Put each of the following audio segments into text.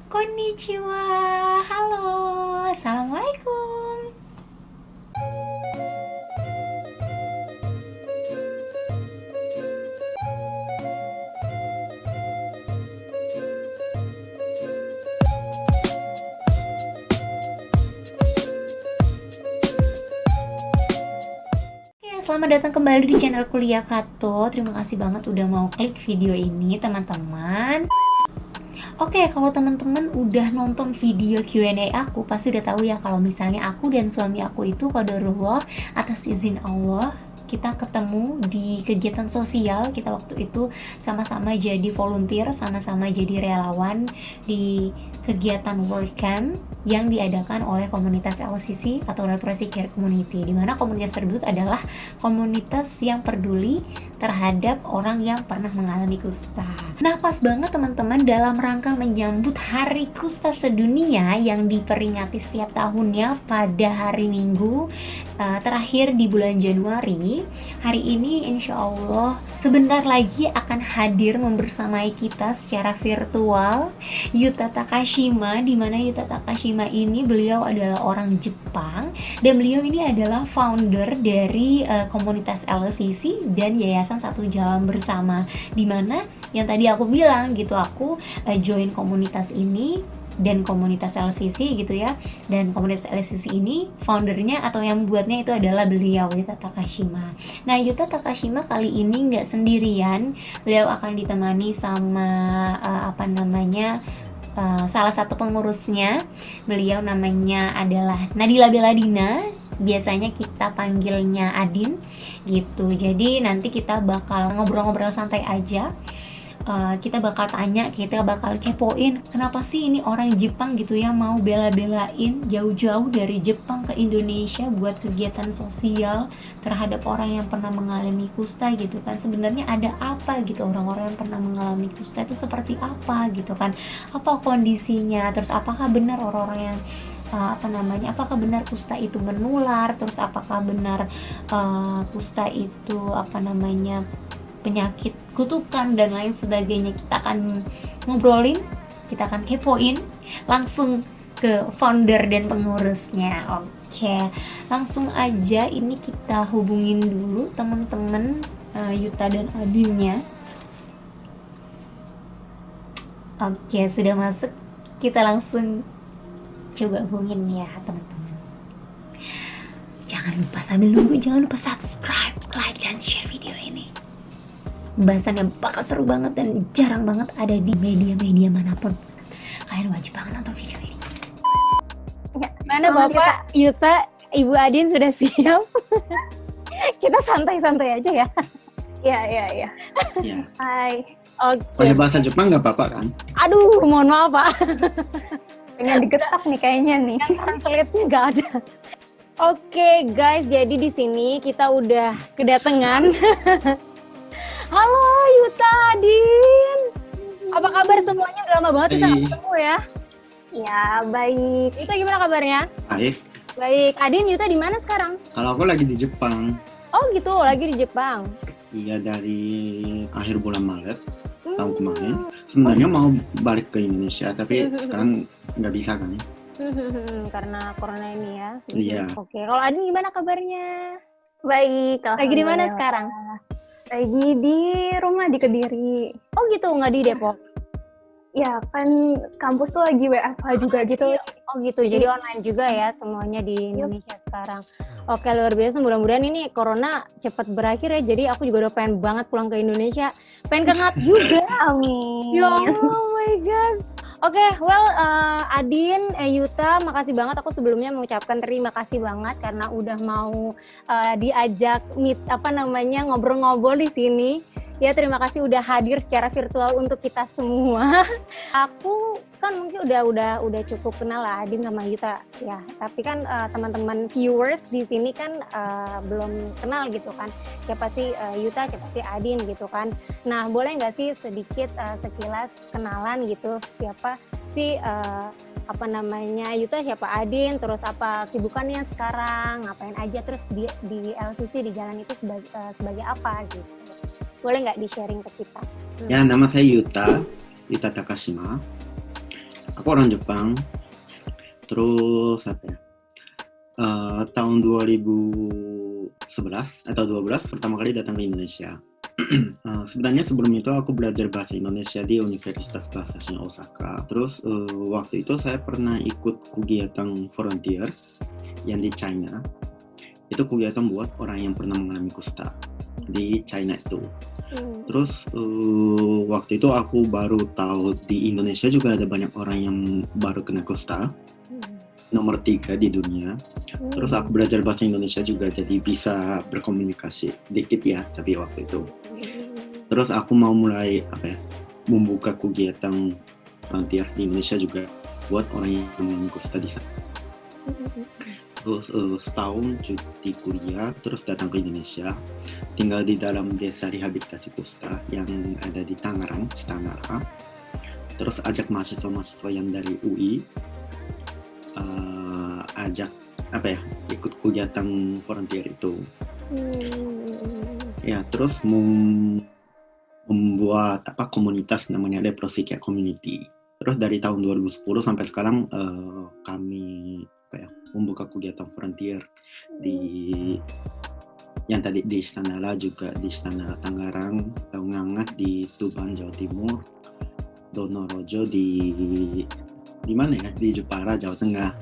Konnichiwa, halo, assalamualaikum. Oke, selamat datang kembali di channel Kuliah Kato. Terima kasih banget udah mau klik video ini, teman-teman. Oke, kalau teman-teman udah nonton video Q&A aku, pasti udah tahu ya kalau misalnya aku dan suami aku itu qadarullah atas izin Allah kita ketemu di kegiatan sosial. Kita waktu itu sama-sama jadi volunteer, sama-sama jadi relawan di kegiatan work camp yang diadakan oleh komunitas LCC atau Leprosy Care Community, di mana komunitas tersebut adalah komunitas yang peduli terhadap orang yang pernah mengalami kusta. Nah, pas banget teman-teman dalam rangka menyambut Hari Kusta Sedunia yang diperingati setiap tahunnya pada hari Minggu terakhir di bulan Januari. Hari ini insya Allah sebentar lagi akan hadir membersamai kita secara virtual Yuta Takashima, di mana Yuta Takashima ini beliau adalah orang Jepang dan beliau ini adalah founder dari komunitas LCC dan Yayasan Satu Jalan Bersama, di mana yang tadi aku bilang gitu, aku join komunitas ini dan komunitas LCC gitu ya, dan komunitas LCC ini foundernya atau yang buatnya itu adalah beliau, Yuta Takashima. Nah, Yuta Takashima kali ini nggak sendirian, beliau akan ditemani sama salah satu pengurusnya. Beliau namanya adalah Nadila Beladina, biasanya kita panggilnya Adin gitu. Jadi nanti kita bakal ngobrol-ngobrol santai aja. Kita bakal tanya, kita bakal kepoin kenapa sih ini orang Jepang gitu ya mau bela-belain jauh-jauh dari Jepang ke Indonesia buat kegiatan sosial terhadap orang yang pernah mengalami kusta gitu kan. Sebenarnya ada apa gitu, orang-orang yang pernah mengalami kusta itu seperti apa gitu kan, apa kondisinya, terus apakah benar orang-orang yang apakah benar kusta itu menular, terus apakah benar kusta itu penyakit kutukan dan lain sebagainya. Kita akan ngobrolin, kita akan kepoin langsung ke founder dan pengurusnya. Oke, langsung aja ini kita hubungin dulu teman-teman Yuta dan Adinnya. Oke, sudah masuk. Kita langsung coba hubungin ya teman-teman. Jangan lupa, sambil nunggu jangan lupa subscribe, like, dan share video ini. Pembahasannya bakal seru banget dan jarang banget ada di media-media manapun. Kalian wajib banget nonton video ini. Ya, mana Bapak Yuta, Ibu Adin sudah siap? Kita santai-santai aja ya. Iya. Hai. Pakai Oke. bahasa Jepang nggak apa-apa kan? Aduh, mohon maaf Pak. Pengen digetak nih kayaknya nih. Yang translate-nya nggak ada. Oke guys, jadi di sini kita udah kedatangan. Halo Yuta, Adin. Apa kabar semuanya? Udah lama banget kita nggak ketemu ya. Ya, baik. Yuta gimana kabarnya? Baik. Baik. Adin, Yuta di mana sekarang? Kalau aku lagi di Jepang. Oh gitu, lagi di Jepang. Iya, dari akhir bulan Maret tahun kemarin. Sebenarnya mau balik ke Indonesia, tapi sekarang nggak bisa kan? Karena corona ini ya. Iya. Oke, kalau Adin gimana kabarnya? Baik. Lagi di mana alhamdulillah. sekarang? Lagi di rumah di Kediri. Oh gitu, nggak di Depok? Ya, kan kampus tuh lagi WFH juga gitu. Oh gitu, jadi online juga ya semuanya di Indonesia sekarang. Oke, luar biasa. Mudah-mudahan ini corona cepat berakhir ya. Jadi aku juga udah pengen banget pulang ke Indonesia. Pengen ke Ngat juga. Amin. Ya oh my god. Oke, Adin, Yuta, makasih banget. Aku sebelumnya mengucapkan terima kasih banget karena udah mau diajak ngobrol-ngobrol di sini. Ya, terima kasih udah hadir secara virtual untuk kita semua. Aku kan mungkin udah cukup kenal lah Adin sama Yuta ya. Tapi kan teman-teman viewers di sini kan belum kenal gitu kan. Siapa sih Yuta, siapa sih Adin gitu kan. Nah, boleh nggak sih sedikit sekilas kenalan gitu, siapa sih Yuta, siapa Adin, terus apa kesibukannya sekarang, ngapain aja, terus di LCC di jalan itu sebagai apa gitu. Boleh nggak di-sharing ke kita? Ya, nama saya Yuta Takashima. aku orang Jepang. Terus apa ya? Tahun 2011 atau 12 pertama kali datang ke Indonesia. Sebenarnya sebelum itu aku belajar bahasa Indonesia di Universitas Bahasa Indonesia Osaka. Terus waktu itu saya pernah ikut kegiatan volunteer yang di China. Itu kegiatan buat orang yang pernah mengalami kusta di China itu. Terus waktu itu aku baru tahu di Indonesia juga ada banyak orang yang baru kena kusta. Nomor 3 di dunia. Terus aku belajar bahasa Indonesia juga, jadi bisa berkomunikasi dikit ya, tapi waktu itu. Terus aku mau mulai membuka kegiatan volunteer di Indonesia juga buat orang yang mengalami kusta di sana. Terus setahun cuti kuliah, terus datang ke Indonesia, tinggal di dalam desa rehabilitasi kusta yang ada di Tangerang, Citanara. Terus ajak mahasiswa-mahasiswa yang dari UI, ikut kegiatan volunteer itu. Ya, terus membuat komunitas namanya Leprosy Community. Terus dari tahun 2010 sampai sekarang kami membuka kegiatan volunteer di yang tadi di Istanala, juga di Istana Tangerang, Taungangat di Tuban Jawa Timur, Donorojo di mana ya, di Jepara Jawa Tengah.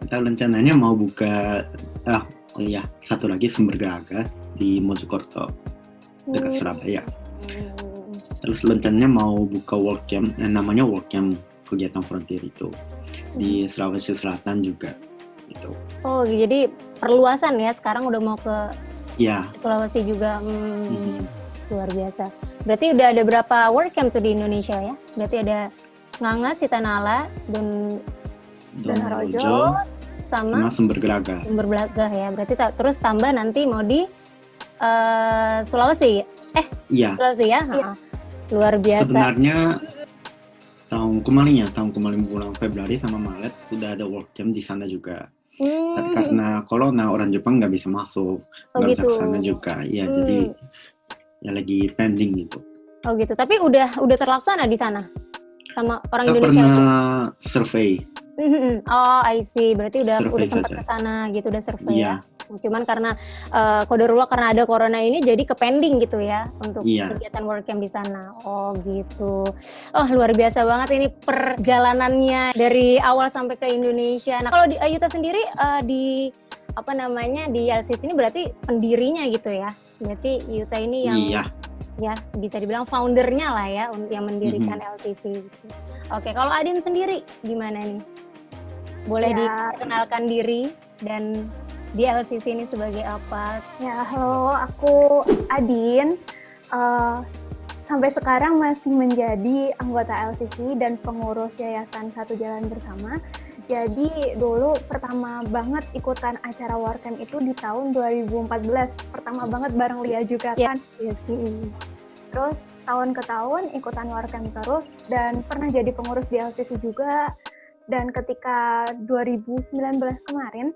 Kita rencananya mau buka satu lagi Sumber Geraga di Mojokerto dekat Surabaya. Terus rencananya mau buka work camp, namanya work camp kegiatan volunteer itu di Sulawesi Selatan juga gitu. Oh, jadi perluasan ya, sekarang udah mau ke Sulawesi juga. Luar biasa. Berarti udah ada berapa work camp tuh di Indonesia ya? Berarti ada Ngangat, Citanala, Donorojo, sama Sumber Geraga. Sumber Geraga ya. Berarti terus tambah nanti mau di Sulawesi. Sulawesi ya. Luar biasa. Sebenarnya tahun kemarin bulan Februari sama Maret udah ada work camp di sana juga. Tapi karena corona orang Jepang nggak bisa masuk, nggak bisa ke sana juga. Ya jadi ya lagi pending gitu. Oh gitu. Tapi udah terlaksana di sana sama orang Kita Indonesia. Pernah survei. Oh, I see. Berarti udah sempat ke sana gitu, udah survei ya. Cuman karena qadarullah karena ada corona ini jadi ke-pending gitu ya untuk kegiatan work camp di sana. Oh gitu. Oh, luar biasa banget ini perjalanannya dari awal sampai ke Indonesia. Nah, kalau Yuta sendiri di LCC ini berarti pendirinya gitu ya. Berarti Yuta ini yang ya bisa dibilang foundernya lah ya yang mendirikan LCC gitu. Oke, kalau Adin sendiri gimana nih? Boleh diperkenalkan diri dan di LCC ini sebagai apa? Ya, halo, aku Adin. Sampai sekarang masih menjadi anggota LCC dan pengurus Yayasan Satu Jalan Bersama. Jadi dulu pertama banget ikutan acara Work Camp itu di tahun 2014. Pertama banget bareng Lia juga kan. Terus tahun ke tahun ikutan Work Camp terus dan pernah jadi pengurus di LCC juga. Dan ketika 2019 kemarin,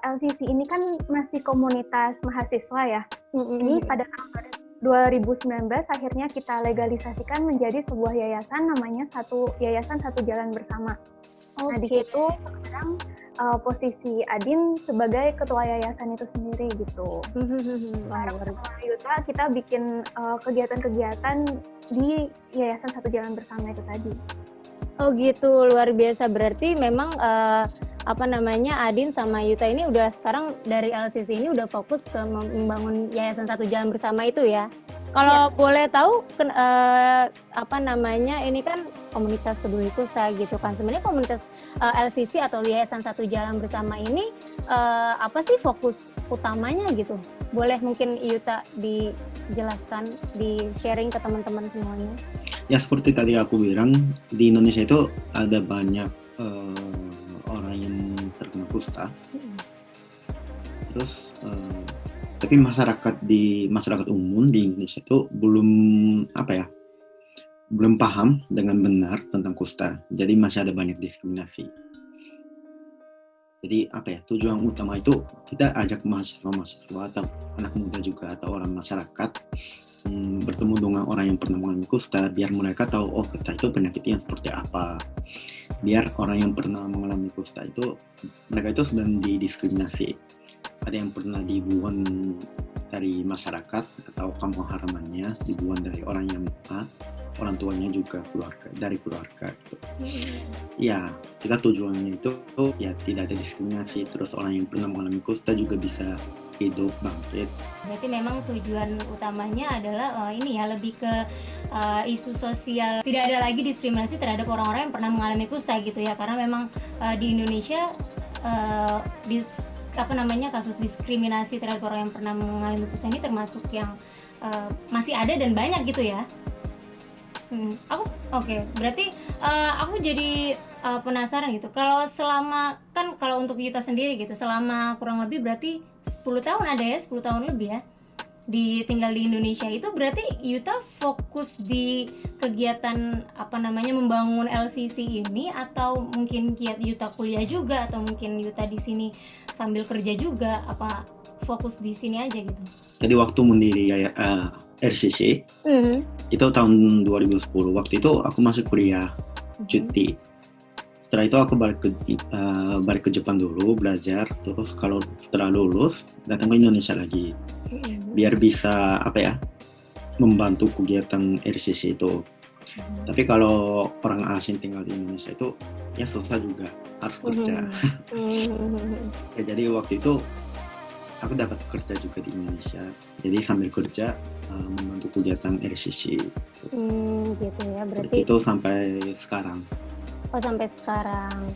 LCC ini kan masih komunitas mahasiswa ya. Ini pada tahun 2019 akhirnya kita legalisasikan menjadi sebuah yayasan namanya Yayasan Satu Jalan Bersama. Nah di situ sekarang posisi Adin sebagai ketua yayasan itu sendiri gitu. Bareng sama Yuta kita bikin kegiatan-kegiatan di Yayasan Satu Jalan Bersama itu tadi. Oh gitu, luar biasa. Berarti memang Adin sama Yuta ini udah sekarang dari LCC ini udah fokus ke membangun Yayasan Satu Jalan Bersama itu ya. Kalau boleh tahu ini kan komunitas peduli kusta gitu kan. Sebenarnya komunitas LCC atau Yayasan Satu Jalan Bersama ini apa sih fokus utamanya gitu? Boleh mungkin Yuta dijelaskan, di-sharing ke teman-teman semuanya. Ya seperti tadi aku bilang, di Indonesia itu ada banyak orang yang terkena kusta. Terus tapi masyarakat umum di Indonesia itu belum paham dengan benar tentang kusta. Jadi masih ada banyak diskriminasi. Jadi tujuan utama itu kita ajak mahasiswa-mahasiswa atau anak muda juga atau orang masyarakat bertemu dengan orang yang pernah mengalami kusta, biar mereka tahu kusta itu penyakitnya seperti apa. Biar orang yang pernah mengalami kusta itu mereka itu sedang didiskriminasi. Ada yang pernah dibuang dari masyarakat atau kampung halamannya, dibuang dari orang yang orang tuanya juga dari keluarga gitu. Ya, kita tujuannya itu ya tidak ada diskriminasi, terus orang yang pernah mengalami kusta juga bisa hidup bangkit. Berarti memang tujuan utamanya adalah ini ya, lebih ke isu sosial. Tidak ada lagi diskriminasi terhadap orang-orang yang pernah mengalami kusta gitu ya, karena memang di Indonesia kasus diskriminasi terhadap orang yang pernah mengalami kusta ini termasuk yang masih ada dan banyak gitu ya. Berarti aku jadi penasaran gitu. Kalau untuk Yuta sendiri gitu, selama kurang lebih berarti 10 tahun ada ya, 10 tahun lebih ya tinggal di Indonesia, itu berarti Yuta fokus di kegiatan membangun LCC ini, atau mungkin Yuta kuliah juga, atau mungkin Yuta di sini sambil kerja juga, apa fokus di sini aja gitu? Jadi waktu mendiri RCC itu tahun 2010. Waktu itu aku masih kuliah cuti. Setelah itu aku balik ke Jepang dulu belajar. Terus kalau setelah lulus datang ke Indonesia lagi, biar bisa membantu kegiatan RCC itu. Tapi kalau orang asing tinggal di Indonesia itu ya susah juga, harus kerja. Ya, jadi waktu itu aku dapat kerja juga di Indonesia, jadi sambil kerja membantu kegiatan RCC. Gitu ya, berarti itu sampai sekarang. Sampai sekarang.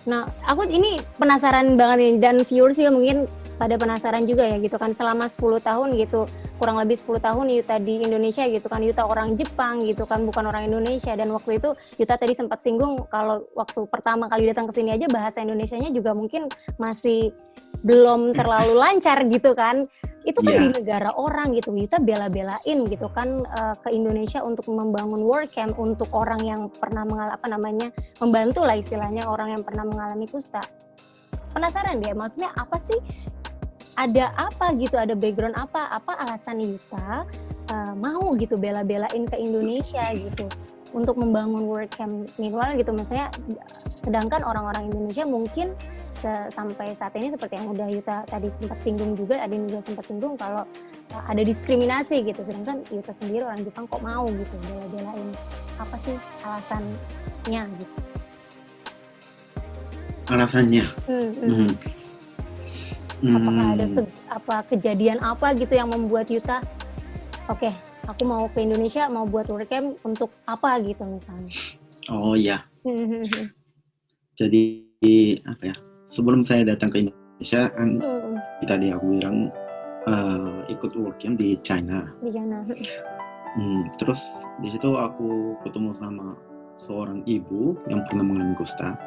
Nah, aku ini penasaran banget nih, dan viewers juga mungkin pada penasaran juga ya gitu kan, selama 10 tahun gitu, kurang lebih 10 tahun Yuta di Indonesia gitu kan, Yuta orang Jepang gitu kan, bukan orang Indonesia, dan waktu itu Yuta tadi sempat singgung kalau waktu pertama kali datang ke sini aja bahasa Indonesianya juga mungkin masih belum terlalu lancar gitu kan. Itu kan di negara orang gitu, Yuta bela-belain gitu kan ke Indonesia untuk membangun work camp untuk orang yang pernah membantu lah istilahnya orang yang pernah mengalami kusta. Penasaran deh, maksudnya apa sih, ada apa gitu, ada background apa alasan Yuta mau gitu bela-belain ke Indonesia gitu untuk membangun work camp minimal gitu, maksudnya sedangkan orang-orang Indonesia mungkin sampai saat ini seperti yang udah Yuta tadi sempat singgung juga, Adin juga sempat singgung kalau ada diskriminasi gitu, sedangkan Yuta sendiri orang Jepang kok mau gitu bela-belain. Apa sih alasannya gitu? Alasannya? Apakah ada kejadian apa gitu yang membuat Yuta aku mau ke Indonesia, mau buat work camp untuk apa gitu misalnya? Oh iya. Jadi sebelum saya datang ke Indonesia kan tadi aku bilang ikut work camp di China. Terus di situ aku ketemu sama seorang ibu yang pernah mengalami kusta.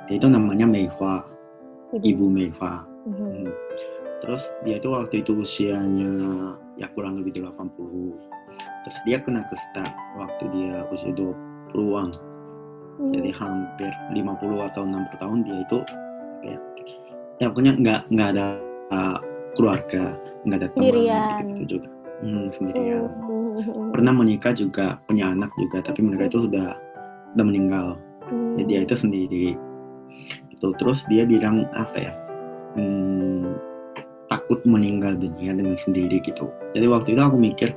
Dia itu namanya Meihua, Ibu Meihua. Terus dia itu waktu itu usianya ya kurang lebih 80. Terus dia kena kusta waktu dia usia 20-an. Jadi hampir 50 atau 60 tahun dia itu ya pokoknya nggak ada keluarga, nggak ada teman gitu juga. Sendirian. Pernah menikah juga, punya anak juga, tapi mereka itu sudah meninggal. Jadi dia itu sendiri. Itu terus dia bilang takut meninggal dunia dengan sendiri gitu. Jadi waktu itu aku mikir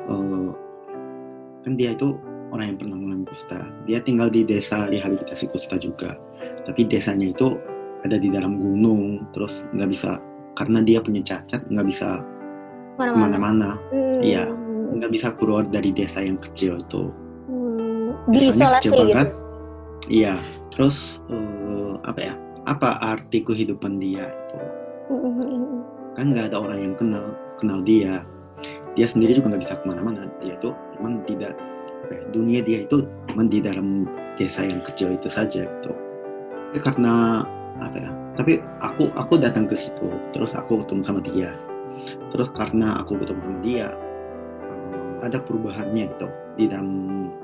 kan dia itu orang yang pernah mengalami kusta. Dia tinggal di desa rehabilitasi kusta juga. Tapi desanya itu ada di dalam gunung, terus nggak bisa, karena dia punya cacat, nggak bisa kemana-mana. Iya, nggak bisa keluar dari desa yang kecil itu. Diisolasi gitu. Iya, terus apa arti kehidupan dia itu? Kan nggak ada orang yang kenal dia. Dia sendiri juga nggak bisa kemana-mana. Dia itu memang tidak dunia dia itu memang di dalam desa yang kecil itu saja gitu. Tapi karena tapi aku datang ke situ, terus aku ketemu sama dia. Terus karena aku ketemu sama dia, ada perubahannya gitu di dalam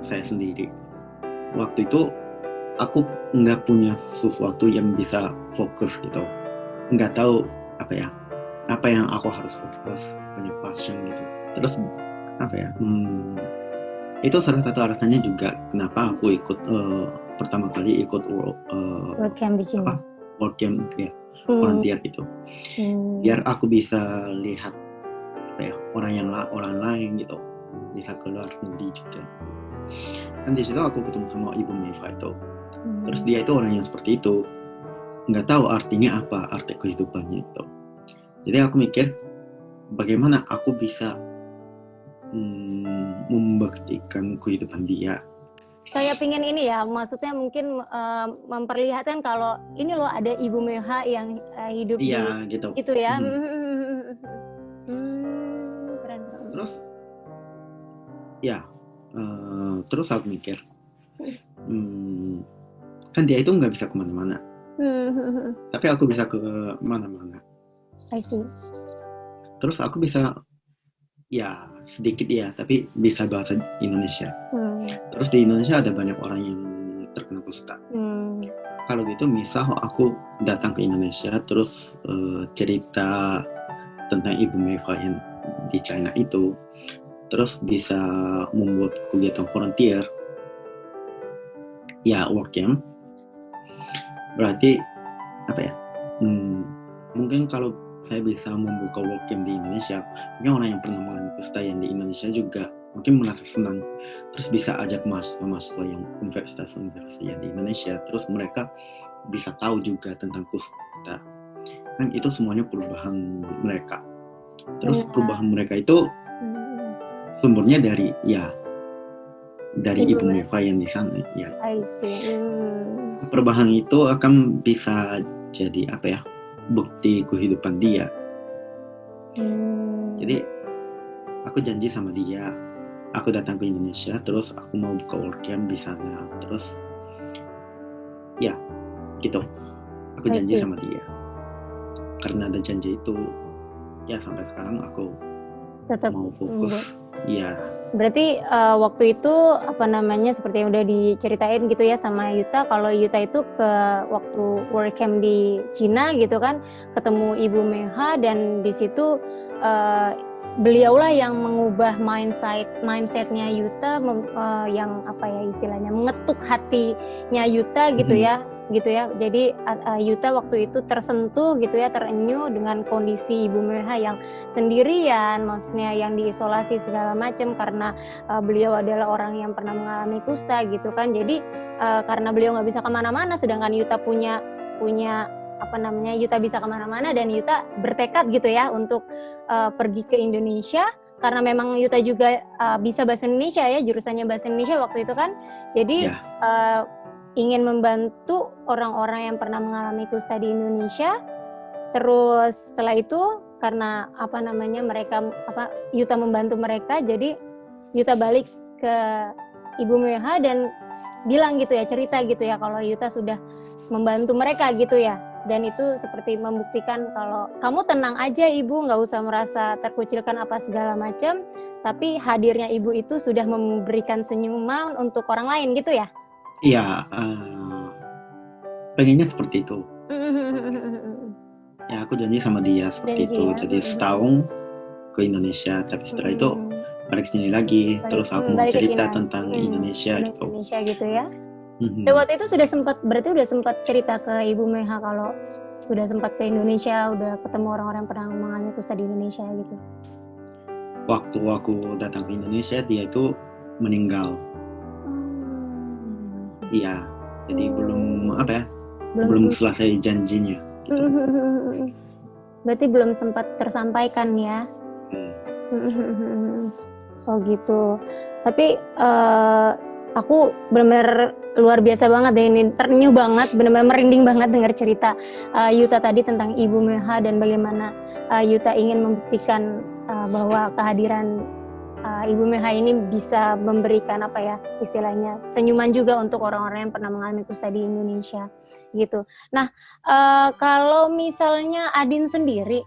saya sendiri. Waktu itu aku nggak punya sesuatu yang bisa fokus gitu. nggak tahu apa yang aku harus fokus, banyak passion gitu. Terus itu salah satu alasannya juga kenapa aku ikut pertama kali ikut Work camp di Cina. work camp ya, volunteer gitu. Biar aku bisa lihat orang lain gitu, bisa keluar negeri juga. Kan di situ aku ketemu sama Ibu Meva itu. Terus dia itu orang yang seperti itu, nggak tahu artinya apa, arti kehidupannya itu. Jadi aku mikir bagaimana aku bisa membuktikan kehidupan dia. Kayak pingin ini ya, maksudnya mungkin memperlihatkan kalau ini loh ada Ibu Meha yang hidup Iya, di gitu. itu ya. Keren. Terus ya, terus aku mikir, kan dia itu nggak bisa kemana-mana, tapi aku bisa ke mana-mana. I see. Terus aku bisa ya sedikit ya, tapi bisa bahasa Indonesia. Terus di Indonesia ada banyak orang yang terkena kusta. Kalau gitu misal aku datang ke Indonesia terus cerita tentang Ibu Meva yang di China itu, terus bisa membuat kegiatan volunteer ya, work camp. Berarti mungkin kalau saya bisa membuka work camp di Indonesia, mungkin orang yang pernah mengalami kusta yang di Indonesia juga mungkin merasa senang, terus bisa ajak mahasiswa yang universitas yang di Indonesia, terus mereka bisa tahu juga tentang kusta. Kan itu semuanya perubahan mereka. Terus perubahan mereka itu sumbernya dari Ibu Meva yang di sana ya. I see. Perubahan itu akan bisa jadi bukti kehidupan dia. Jadi aku janji sama dia, aku datang ke Indonesia, terus aku mau buka work camp di sana, terus ya gitu, aku janji sama dia. Karena ada janji itu, ya sampai sekarang aku tetap mau fokus. Ya. Berarti waktu itu seperti yang udah diceritain gitu ya sama Yuta, kalau Yuta itu ke waktu work camp di Cina gitu kan, ketemu Ibu Meha, dan di situ beliaulah yang mengubah mindsetnya Yuta, yang istilahnya mengetuk hatinya Yuta gitu ya. Jadi Yuta waktu itu tersentuh gitu ya, terenyuh dengan kondisi Ibu Meha yang sendirian, maksudnya yang diisolasi segala macam karena beliau adalah orang yang pernah mengalami kusta gitu kan. Jadi karena beliau nggak bisa kemana-mana, sedangkan Yuta punya Yuta bisa kemana-mana, dan Yuta bertekad gitu ya untuk pergi ke Indonesia, karena memang Yuta juga bisa bahasa Indonesia ya, jurusannya bahasa Indonesia waktu itu kan. Jadi ingin membantu orang-orang yang pernah mengalami kusta di Indonesia. Terus setelah itu karena Yuta membantu mereka, jadi Yuta balik ke Ibu Meha dan bilang gitu ya, cerita gitu ya kalau Yuta sudah membantu mereka gitu ya. Dan itu seperti membuktikan kalau kamu tenang aja Ibu, nggak usah merasa terkucilkan apa segala macam, tapi hadirnya Ibu itu sudah memberikan senyuman untuk orang lain gitu ya. Iya, pengennya seperti itu. Ya aku janji sama dia seperti itu. Jadi setahun ke Indonesia, tapi setelah itu balik sini lagi. Terus aku mau cerita tentang Indonesia gitu. Indonesia gitu ya. Dan waktu itu berarti udah sempat cerita ke Ibu Meha kalau sudah sempat ke Indonesia, udah ketemu orang-orang yang pernah mengalami kusta di Indonesia gitu. Waktu aku datang ke Indonesia, dia itu meninggal. Iya, jadi belum selesai janjinya. Gitu. Berarti belum sempat tersampaikan ya. Oh gitu. Tapi aku benar-benar luar biasa banget deh ini, ternyuh banget, benar-benar merinding banget dengar cerita Yuta tadi tentang Ibu Meha dan bagaimana Yuta ingin membuktikan bahwa kehadiran Ibu Meha ini bisa memberikan istilahnya senyuman juga untuk orang-orang yang pernah mengalami kusta di Indonesia gitu. Nah, kalau misalnya Adin sendiri,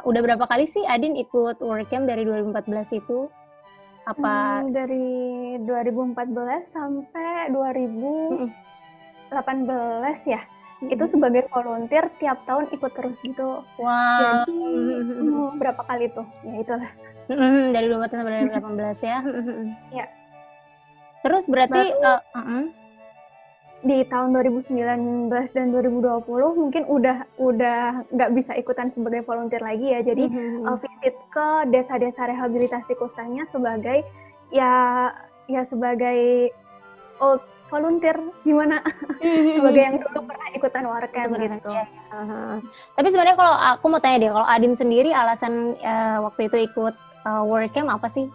udah berapa kali sih Adin ikut work camp dari 2014 itu? Dari 2014 sampai 2018 ya. itu sebagai volunteer tiap tahun ikut terus gitu. Wow. Jadi berapa kali tuh? Ya itulah. Dari 2014 sampai 2018 ya. Ya. Terus berarti Baru di tahun 2019 dan 2020 mungkin udah nggak bisa ikutan sebagai volunteer lagi ya. Jadi visit ke desa-desa rehabilitasi kustanya sebagai ya sebagai volunteer gimana sebagai yang dulu pernah ikutan Warcamp gitu. Tapi sebenarnya kalau aku mau tanya deh, kalau Adin sendiri alasan waktu itu ikut Warcamp apa sih?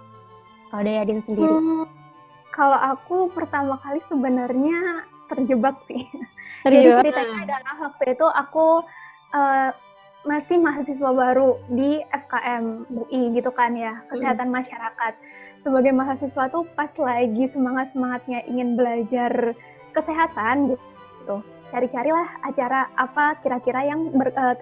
Kalau dari Adin sendiri? Kalau aku pertama kali sebenarnya terjebak sih. Terjebak. Jadi ceritanya adalah waktu itu aku masih mahasiswa baru di FKM UI gitu kan ya, kesehatan masyarakat. Sebagai mahasiswa tuh pas lagi semangat-semangatnya ingin belajar kesehatan gitu. Cari-carilah acara apa kira-kira yang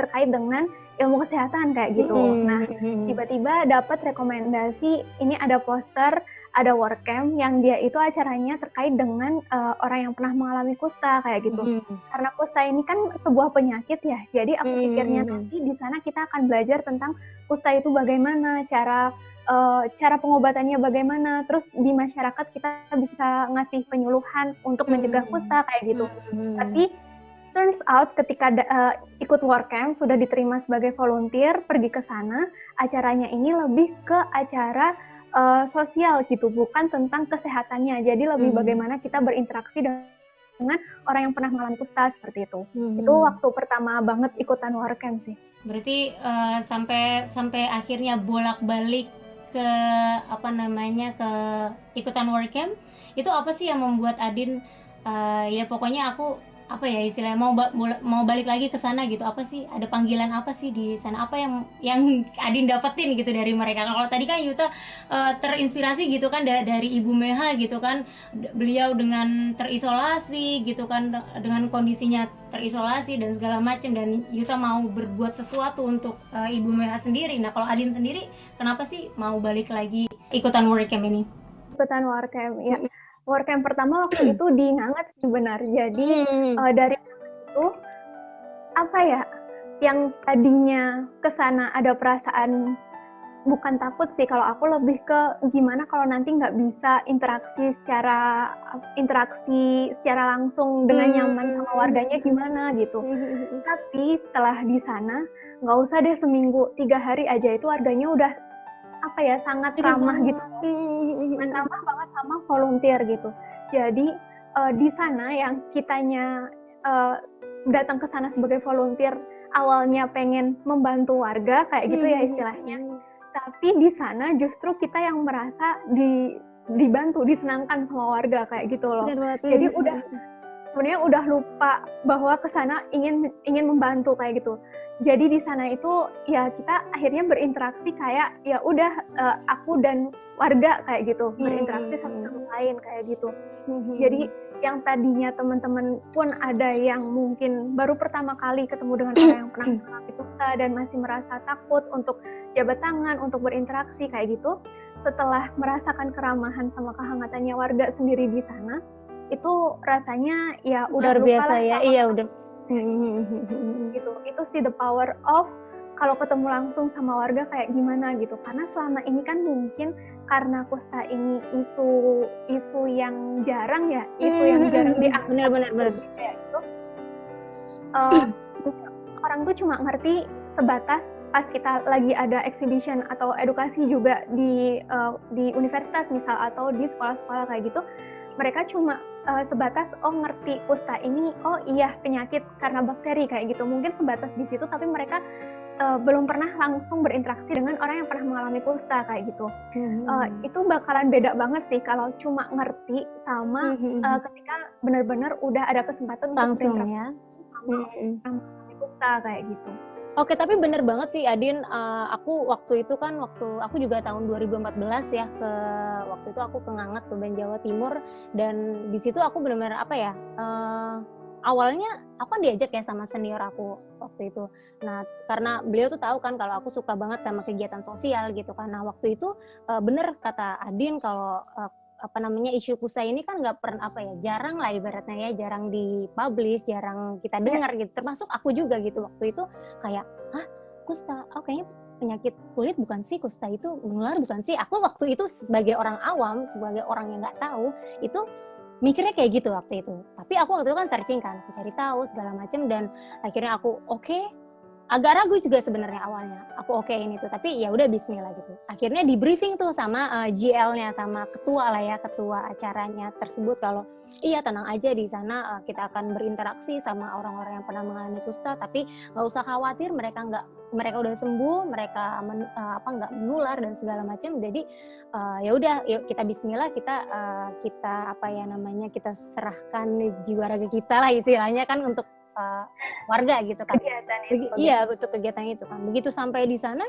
terkait dengan ilmu kesehatan kayak gitu. Nah, tiba-tiba dapat rekomendasi ini ada poster, ada Warcamp yang dia itu acaranya terkait dengan orang yang pernah mengalami kusta kayak gitu. Karena kusta ini kan sebuah penyakit ya. Jadi aku pikirnya nanti di sana kita akan belajar tentang kusta itu bagaimana, cara pengobatannya bagaimana, terus di masyarakat kita bisa ngasih penyuluhan untuk mencegah kusta kayak gitu. Tapi turns out ketika ikut Warcamp sudah diterima sebagai volunteer pergi ke sana, acaranya ini lebih ke acara sosial gitu, bukan tentang kesehatannya. Jadi lebih bagaimana kita berinteraksi dengan orang yang pernah mengalami kusta seperti itu. Itu waktu pertama banget ikutan Warcamp sih. Berarti sampai akhirnya bolak-balik ke ke ikutan Warcamp, itu apa sih yang membuat Adin ya pokoknya aku istilahnya mau balik lagi ke sana gitu? Apa sih, ada panggilan apa sih di sana, apa yang Adin dapetin gitu dari mereka? Kalau tadi kan Yuta terinspirasi gitu kan dari Ibu Meha gitu kan, beliau dengan terisolasi gitu kan, dengan kondisinya terisolasi dan segala macam, dan Yuta mau berbuat sesuatu untuk Ibu Meha sendiri. Nah, kalau Adin sendiri kenapa sih mau balik lagi ikutan Warcamp ini? Ikutan Warcamp ya. Warcamp pertama waktu itu di Nangat benar. Jadi dari itu apa ya, yang tadinya ke sana ada perasaan bukan takut sih, kalau aku lebih ke gimana kalau nanti nggak bisa interaksi secara langsung dengan nyaman sama warganya gimana gitu. Tapi setelah di sana nggak usah deh seminggu, 3 hari aja itu warganya udah sangat ramah gitu, ramah banget sama volunteer gitu. Jadi di sana yang kitanya datang ke sana sebagai volunteer awalnya pengen membantu warga kayak gitu ya istilahnya, tapi di sana justru kita yang merasa dibantu, disenangkan sama warga kayak gitu loh. Jadi sebenarnya udah lupa bahwa ke sana ingin membantu kayak gitu. Jadi di sana itu ya kita akhirnya berinteraksi kayak ya udah aku dan warga kayak gitu, berinteraksi satu sama lain kayak gitu. Jadi yang tadinya teman-teman pun ada yang mungkin baru pertama kali ketemu dengan orang yang pernah mengalami kusta dan masih merasa takut untuk jabat tangan, untuk berinteraksi kayak gitu. Setelah merasakan keramahan sama kehangatannya warga sendiri di sana, itu rasanya ya udah luar biasa ya. Iya, udah. Gitu. Itu sih the power of kalau ketemu langsung sama warga kayak gimana gitu. Karena selama ini kan mungkin karena kusta ini isu yang jarang ya, yang jarang diangkat. Benar. Kayak gitu. Orang tuh cuma ngerti sebatas pas kita lagi ada exhibition atau edukasi juga di universitas misal atau di sekolah-sekolah kayak gitu. Mereka cuma sebatas ngerti kusta ini, iya penyakit karena bakteri kayak gitu. Mungkin sebatas di situ, tapi mereka belum pernah langsung berinteraksi dengan orang yang pernah mengalami kusta kayak gitu. Itu bakalan beda banget sih kalau cuma ngerti sama ketika benar-benar udah ada kesempatan langsung untuk ya. sama orang mengalami kusta kayak gitu. Oke, tapi bener banget sih Adin, aku waktu itu kan aku juga tahun 2014 ya, waktu itu aku ke Ngangat, Tuban, Jawa Timur, dan di situ aku benar-benar awalnya aku kan diajak ya sama senior aku waktu itu. Nah, karena beliau tuh tahu kan kalau aku suka banget sama kegiatan sosial gitu kan. Nah, waktu itu bener kata Adin kalau isu kusta ini kan nggak pernah jarang lah ibaratnya ya, jarang dipublish, jarang kita dengar gitu. Termasuk aku juga gitu waktu itu kayak, kusta, kayaknya penyakit kulit bukan sih, kusta itu menular bukan sih. Aku waktu itu sebagai orang awam, sebagai orang yang nggak tahu, itu mikirnya kayak gitu waktu itu. Tapi aku waktu itu kan searching kan, cari tahu segala macam, dan akhirnya aku agak ragu juga sebenarnya awalnya. Aku ini tuh, tapi ya udah bismillah gitu. Akhirnya di briefing tuh sama GL-nya, sama ketua acaranya tersebut, kalau iya tenang aja di sana, kita akan berinteraksi sama orang-orang yang pernah mengalami kusta, tapi nggak usah khawatir, mereka udah sembuh, mereka nggak menular dan segala macam. Jadi ya udah, yuk kita bismillah, kita kita serahkan jiwa raga kita lah istilahnya kan untuk warga gitu kan. Kegiatan itu. Iya betul, kegiatan itu kan. Begitu sampai di sana,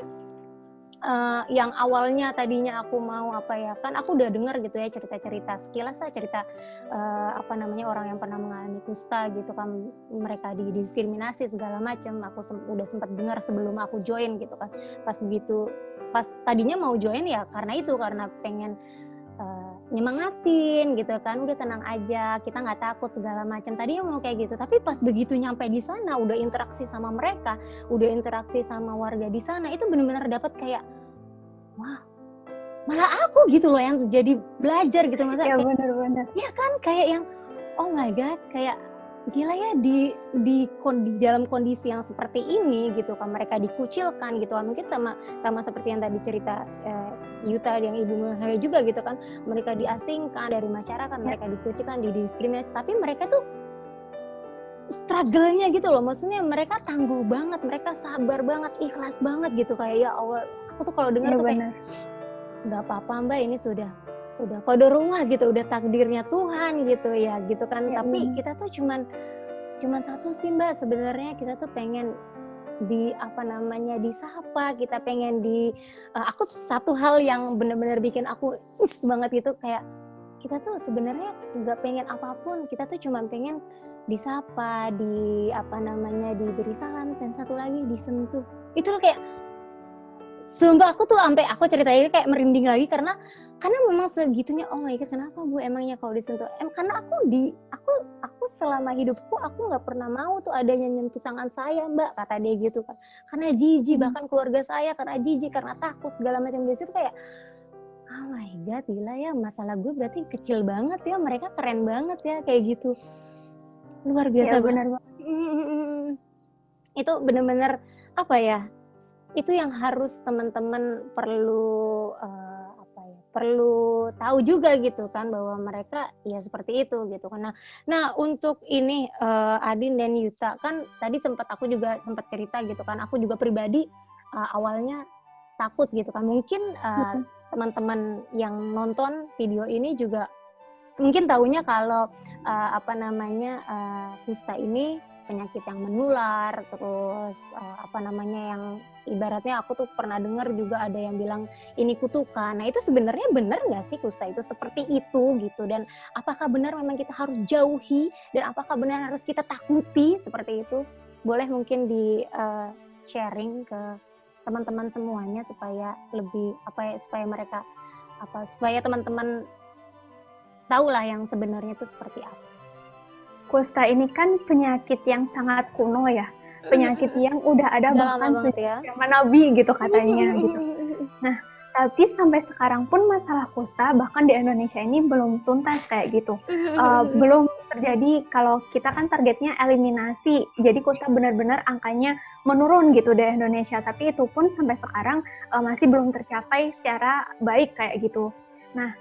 yang awalnya tadinya aku mau kan aku udah dengar gitu ya cerita-cerita sekilas lah, cerita orang yang pernah mengalami kusta gitu kan, mereka didiskriminasi segala macam. Aku udah sempat dengar sebelum aku join gitu kan. Pas tadinya mau join ya karena pengen nyemangatin gitu kan, udah tenang aja, kita nggak takut segala macam. Tadinya mau kayak gitu, tapi pas begitu nyampe di sana, udah interaksi sama mereka, udah interaksi sama warga di sana, itu benar-benar dapat kayak, wah, malah aku gitu loh yang jadi belajar gitu, masa Ya benar-benar. ya kan, kayak yang oh my god, kayak gila ya, di dalam kondisi yang seperti ini gitu kan, mereka dikucilkan gitu kan. Mungkin sama seperti yang tadi cerita Yuta yang ibu Mahaya juga gitu kan, mereka diasingkan dari masyarakat, mereka dikucilkan, didiskriminasi, tapi mereka tuh struggle-nya gitu loh, maksudnya mereka tangguh banget, mereka sabar banget, ikhlas banget gitu, kayak ya Allah, aku tuh kalau dengar tuh kayak nggak apa-apa Mbak, ini sudah qadarullah gitu, udah takdirnya Tuhan gitu ya gitu kan. Ya, tapi kita tuh cuman satu sih Mbak, sebenarnya kita tuh pengen disapa, kita pengen aku satu hal yang benar-benar bikin aku banget gitu, kayak kita tuh sebenarnya nggak pengen apapun, kita tuh cuma pengen disapa, diberi salam, dan satu lagi disentuh. Itu loh, kayak sumpah aku tuh sampai aku ceritain kayak merinding lagi karena memang segitunya. Oh my god, kenapa Bu emangnya kalau disentuh? Karena aku selama hidupku aku nggak pernah mau tuh ada yang nyentuh tangan saya Mbak, kata dia gitu kan. Karena jijik, bahkan keluarga saya karena jijik, karena takut segala macam. Di situ kayak oh my god, gila ya, masalah gue berarti kecil banget ya, mereka keren banget ya kayak gitu. Luar biasa, benar banget. Itu benar-benar itu yang harus teman-teman perlu tahu juga gitu kan, bahwa mereka ya seperti itu gitu kan. Nah untuk ini Adin dan Yuta kan tadi aku juga sempat cerita gitu kan, aku juga pribadi awalnya takut gitu kan. Mungkin teman-teman yang nonton video ini juga mungkin taunya kalau kusta ini penyakit yang menular, terus yang ibaratnya aku tuh pernah dengar juga ada yang bilang ini kutukan. Nah itu sebenarnya benar nggak sih kusta itu seperti itu gitu, dan apakah benar memang kita harus jauhi, dan apakah benar harus kita takuti seperti itu? Boleh mungkin di sharing ke teman-teman semuanya supaya lebih supaya teman-teman tahulah yang sebenarnya itu seperti apa. Kusta ini kan penyakit yang sangat kuno ya, penyakit yang udah ada bahkan sejak zaman Nabi gitu katanya gitu. Nah, tapi sampai sekarang pun masalah kusta bahkan di Indonesia ini belum tuntas kayak gitu. Belum terjadi, kalau kita kan targetnya eliminasi, jadi kusta benar-benar angkanya menurun gitu di Indonesia, tapi itu pun sampai sekarang masih belum tercapai secara baik kayak gitu. Nah,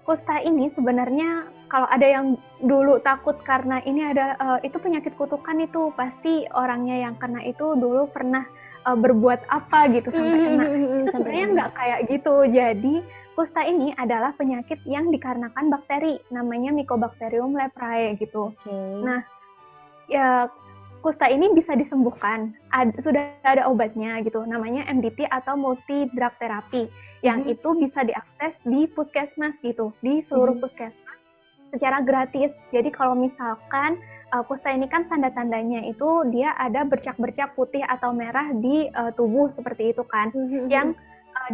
kusta ini sebenarnya kalau ada yang dulu takut karena ini itu penyakit kutukan, itu pasti orangnya yang kena itu dulu pernah berbuat apa gitu sampai kena. Itu sebenarnya nggak kayak gitu. Jadi kusta ini adalah penyakit yang dikarenakan bakteri, namanya Mycobacterium leprae gitu. Nah, ya kusta ini bisa disembuhkan. Sudah ada obatnya gitu, namanya MDT atau multi drug therapy, yang itu bisa diakses di puskesmas gitu, di seluruh puskesmas secara gratis. Jadi kalau misalkan kusta ini kan tanda-tandanya itu dia ada bercak-bercak putih atau merah di tubuh seperti itu kan, yang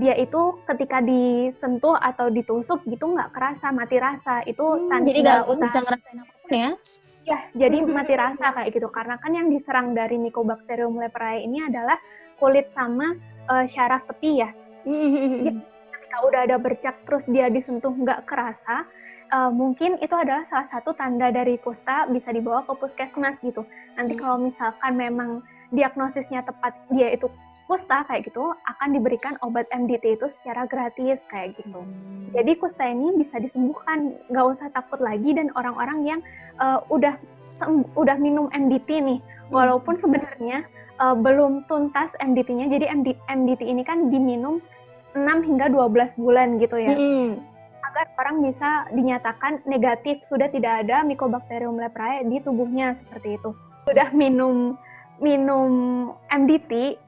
dia itu ketika disentuh atau ditusuk gitu nggak kerasa, mati rasa. Itu Jadi nggak bisa ngerasain apapun ya? Ya, jadi mati rasa kayak gitu. Karena kan yang diserang dari Mycobacterium leprae ini adalah kulit sama syaraf tepi ya. Ketika udah ada bercak terus dia disentuh nggak kerasa, mungkin itu adalah salah satu tanda dari kusta, bisa dibawa ke puskesmas gitu. Nanti kalau misalkan memang diagnosisnya tepat dia itu kusta kayak gitu, akan diberikan obat MDT itu secara gratis kayak gitu. Jadi kusta ini bisa disembuhkan, nggak usah takut lagi. Dan orang-orang yang udah minum MDT nih, walaupun sebenarnya belum tuntas MDT-nya, jadi MDT ini kan diminum 6 hingga 12 bulan gitu ya. Agar orang bisa dinyatakan negatif, sudah tidak ada Mycobacterium leprae di tubuhnya, seperti itu. Sudah minum MDT,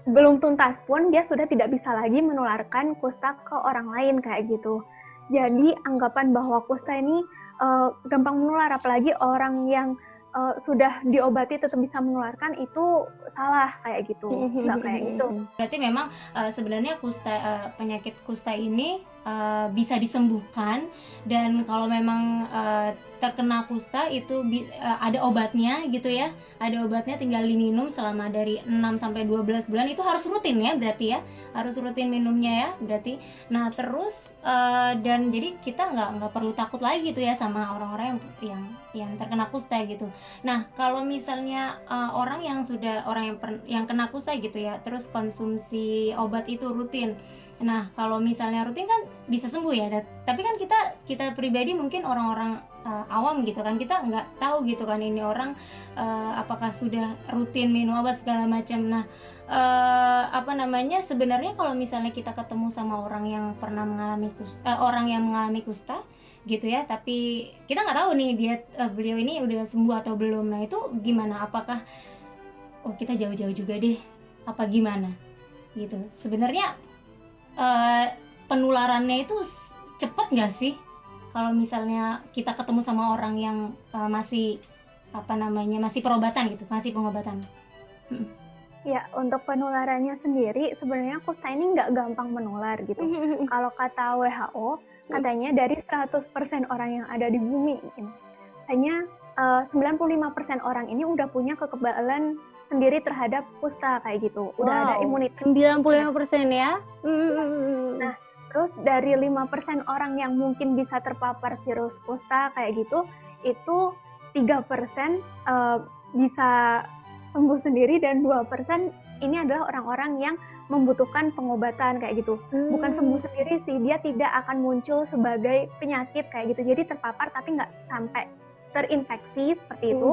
belum tuntas pun dia sudah tidak bisa lagi menularkan kusta ke orang lain kayak gitu. Jadi anggapan bahwa kusta ini gampang menular, apalagi orang yang sudah diobati tetap bisa menularkan, itu salah kayak gitu. Nggak kayak gitu. Berarti memang sebenarnya penyakit kusta ini bisa disembuhkan, dan kalau memang terkena kusta itu ada obatnya gitu ya. Ada obatnya, tinggal diminum selama dari 6 sampai 12 bulan. Itu harus rutin ya berarti ya. Harus rutin minumnya ya berarti. Nah, terus dan jadi kita nggak perlu takut lagi gitu ya sama orang-orang yang terkena kusta gitu. Nah, kalau misalnya orang yang kena kusta gitu ya, terus konsumsi obat itu rutin. Nah, kalau misalnya rutin kan bisa sembuh ya. Tapi kan kita pribadi mungkin orang-orang awam gitu kan, kita nggak tahu gitu kan ini orang apakah sudah rutin minum obat segala macam. Nah, sebenarnya kalau misalnya kita ketemu sama orang yang pernah mengalami kusta gitu ya, tapi kita nggak tahu nih beliau ini udah sembuh atau belum. Nah, itu gimana? Apakah kita jauh-jauh juga deh apa gimana gitu? Sebenarnya penularannya itu cepet nggak sih kalau misalnya kita ketemu sama orang yang masih perobatan gitu, masih pengobatan? Ya, untuk penularannya sendiri sebenarnya kusta ini nggak gampang menular gitu. Kalau kata WHO, katanya dari 100% orang yang ada di bumi, hanya 95% orang ini udah punya kekebalan sendiri terhadap kusta kayak gitu. Udah ada imunitas. 95% ya? Nah, terus dari 5% orang yang mungkin bisa terpapar virus kusta kayak gitu, itu 3% bisa sembuh sendiri, dan 2% ini adalah orang-orang yang membutuhkan pengobatan kayak gitu. Bukan sembuh sendiri sih, dia tidak akan muncul sebagai penyakit kayak gitu. Jadi terpapar tapi nggak sampai terinfeksi seperti itu.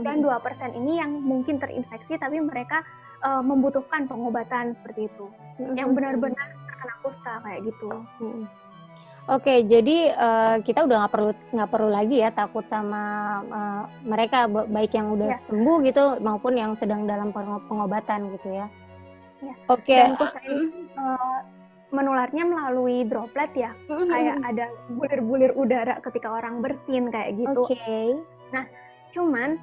Dan 2% ini yang mungkin terinfeksi tapi mereka membutuhkan pengobatan seperti itu. Yang benar-benar terkena kusta kayak gitu. Oke, jadi kita udah nggak perlu lagi ya takut sama mereka, baik yang udah sembuh gitu maupun yang sedang dalam pengobatan gitu ya. Oke. Dan kusta ini menularnya melalui droplet ya, kayak ada bulir-bulir udara ketika orang bersin kayak gitu. Nah, cuman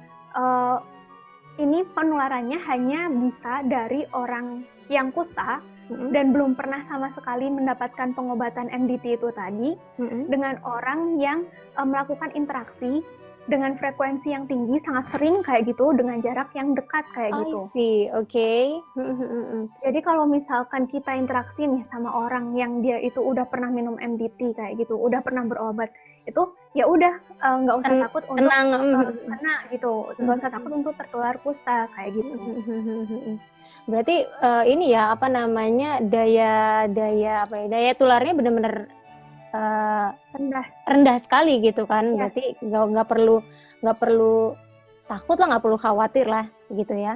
ini penularannya hanya bisa dari orang yang kusta dan belum pernah sama sekali mendapatkan pengobatan MDT itu tadi, dengan orang yang melakukan interaksi dengan frekuensi yang tinggi, sangat sering kayak gitu, dengan jarak yang dekat kayak gitu. Jadi kalau misalkan kita interaksi nih sama orang yang dia itu udah pernah minum MDT kayak gitu, udah pernah berobat, itu ya udah nggak usah takut untuk kena gitu, nggak usah takut untuk tertular kusta kayak gitu. Berarti ini ya daya tularnya benar-benar rendah sekali gitu kan. Berarti nggak perlu takut lah, nggak perlu khawatir lah gitu ya.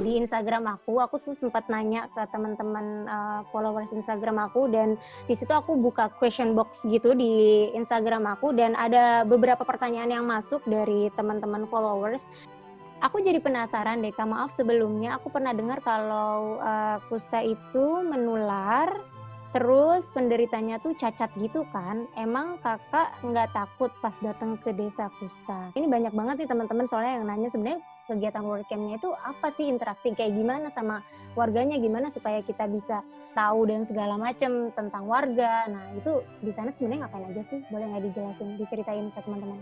Di Instagram aku tuh sempat nanya ke teman-teman followers Instagram aku, dan di situ aku buka question box gitu di Instagram aku, dan ada beberapa pertanyaan yang masuk dari teman-teman followers. Aku jadi penasaran deh, Kak, maaf sebelumnya aku pernah dengar kalau kusta itu menular, terus penderitanya tuh cacat gitu kan. Emang kakak nggak takut pas datang ke desa kusta? Ini banyak banget nih teman-teman soalnya yang nanya sebenarnya kegiatan WordCamp-nya itu apa sih, interaksi kayak gimana sama warganya, gimana supaya kita bisa tahu dan segala macam tentang warga. Nah itu di sana sebenarnya ngapain aja sih? Boleh nggak dijelasin, diceritain ke teman-teman?